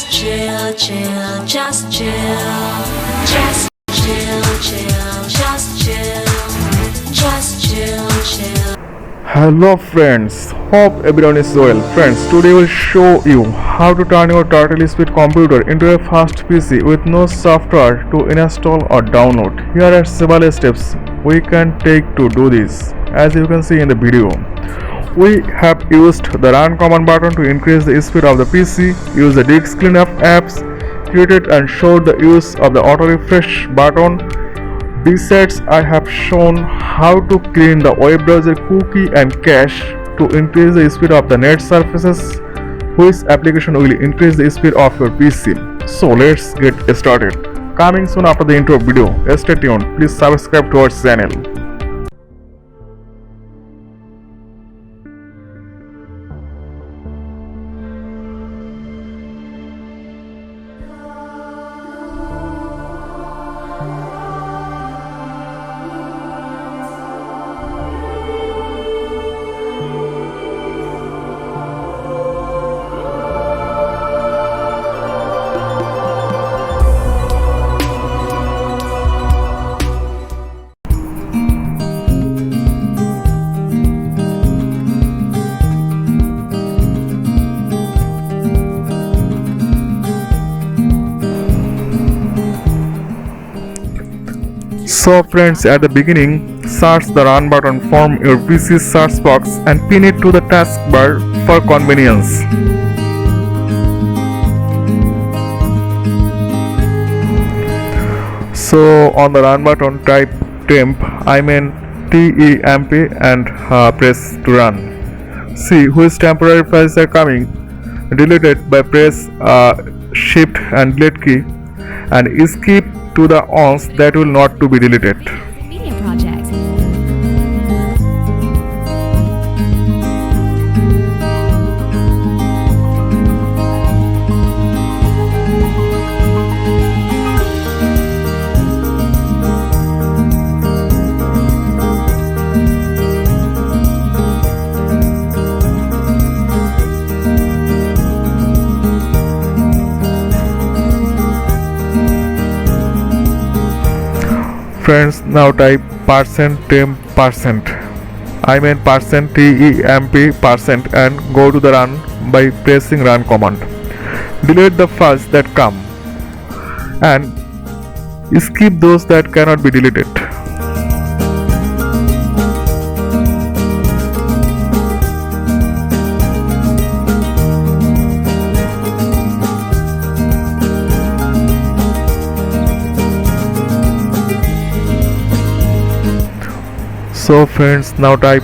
Just chill, chill, just chill. Just chill, chill, just chill. Just chill, chill. Hello friends, hope everyone is well. Friends, today we'll show you how to turn your turtle speed computer into a fast PC with no software to install or download. Here are several steps we can take to do this. As you can see in the video, we have used the run command button to increase the speed of the PC, use the disk cleanup apps, created and showed the use of the auto refresh button. Besides, I have shown how to clean the web browser cookie and cache to increase the speed of the net surfaces, which application will increase the speed of your PC. So let's get started. Coming soon after the intro video. Stay tuned. Please subscribe to our channel. So friends, at the beginning, search the run button from your PC search box and pin it to the taskbar for convenience. So on the run button type temp, temp and press to run. See which temporary files are coming. Deleted by press shift and delete key and skip to the ones that will not to be deleted. Media projects. Friends, now type %temp%. %temp% and go to the run by pressing run command. Delete the files that come and skip those that cannot be deleted. So friends, now type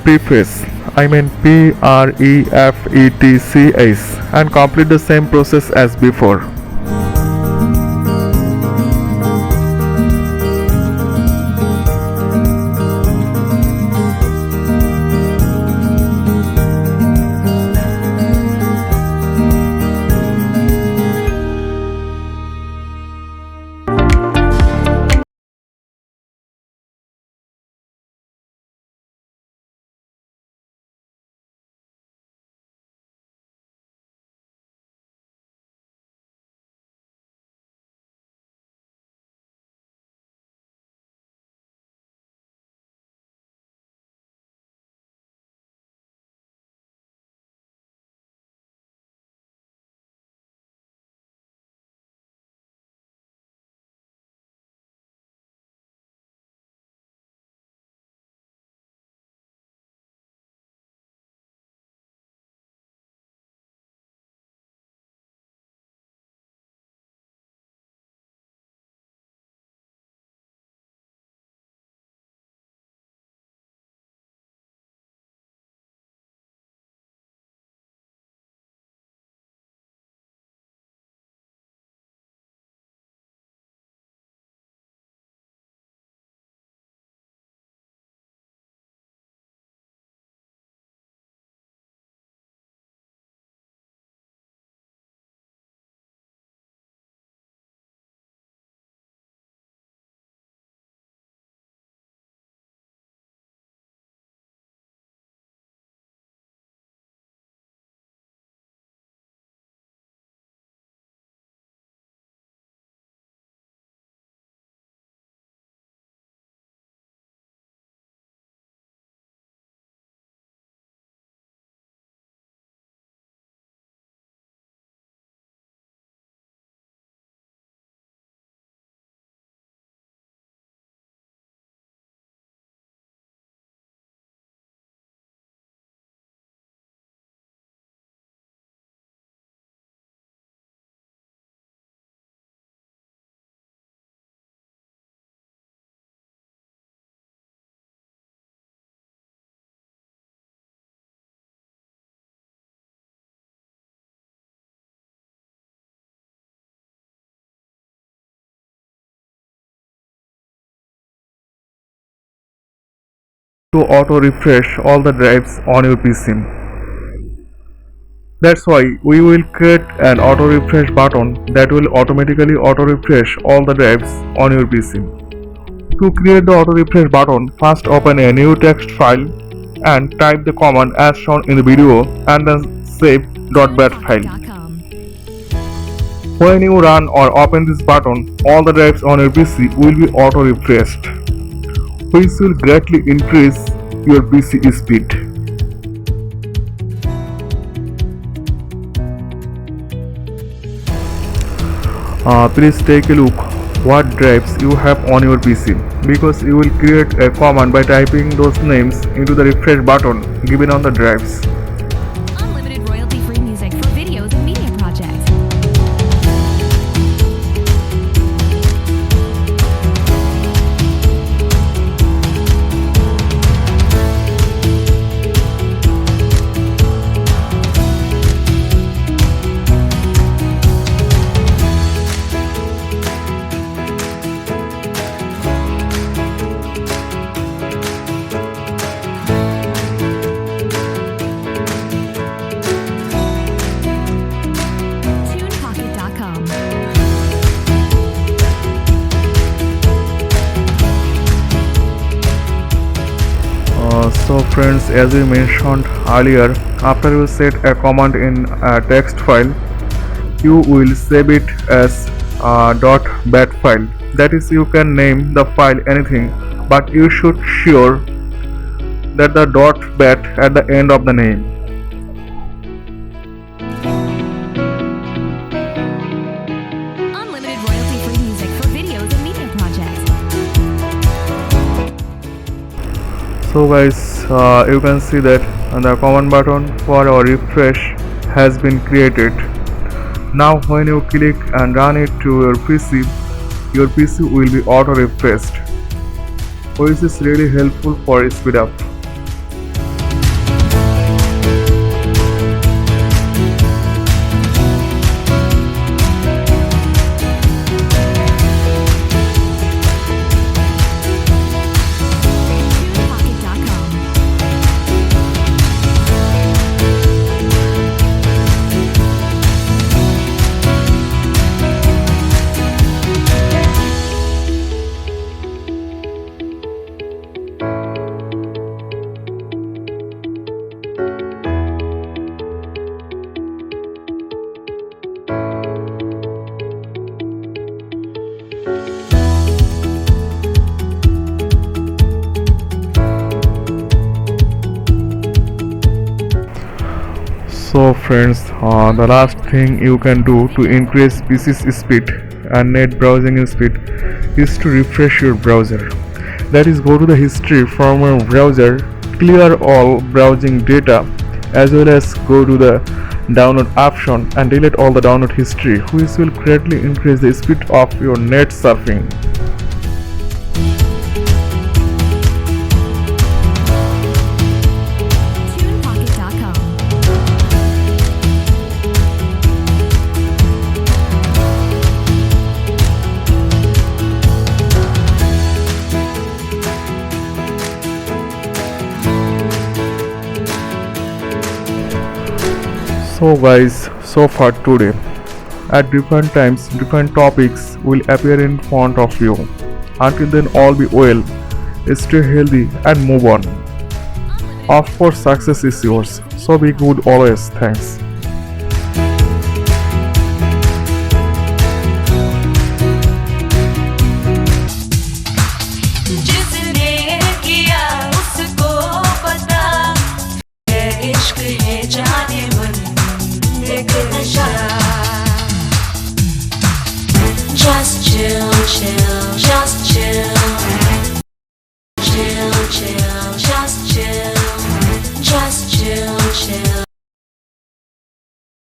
preface prefetch and complete the same process as before. to auto refresh all the drives on your PC. That's why we will create an auto refresh button that will automatically auto refresh all the drives on your PC. To create the auto refresh button, first open a new text file and type the command as shown in the video and then save .bat file. When you run or open this button, all the drives on your PC will be auto refreshed, which will greatly increase your PC speed. Please take a look what drives you have on your PC, because you will create a command by typing those names into the refresh button given on the drives. Unlimited royalty-free music for videos and media projects. TunePocket.com. So friends, as we mentioned earlier, after you set a command in a text file, you will save it as .bat file. That is, you can name the file anything, but you should sure that the .bat at the end of the name. Unlimited royalty-free music for videos and media projects. So guys, you can see that the command button for our refresh has been created. Now when you click and run it to your PC will be auto refreshed, which is really helpful for speed up. TunePocket.com. So friends, the last thing you can do to increase PC's speed and net browsing speed is to refresh your browser. That is, go to the history from your browser, clear all browsing data, as well as go to the download option and delete all the download history, which will greatly increase the speed of your net surfing. TunePocket.com. So guys, so far today, at different times, different topics will appear in front of you. Until then, all be well, stay healthy and move on. Of course, success is yours, so be good always. Thanks. जिसने किया उसको पता है, इश्क है जाने मन एक नशा. Just chill, chill, just chill.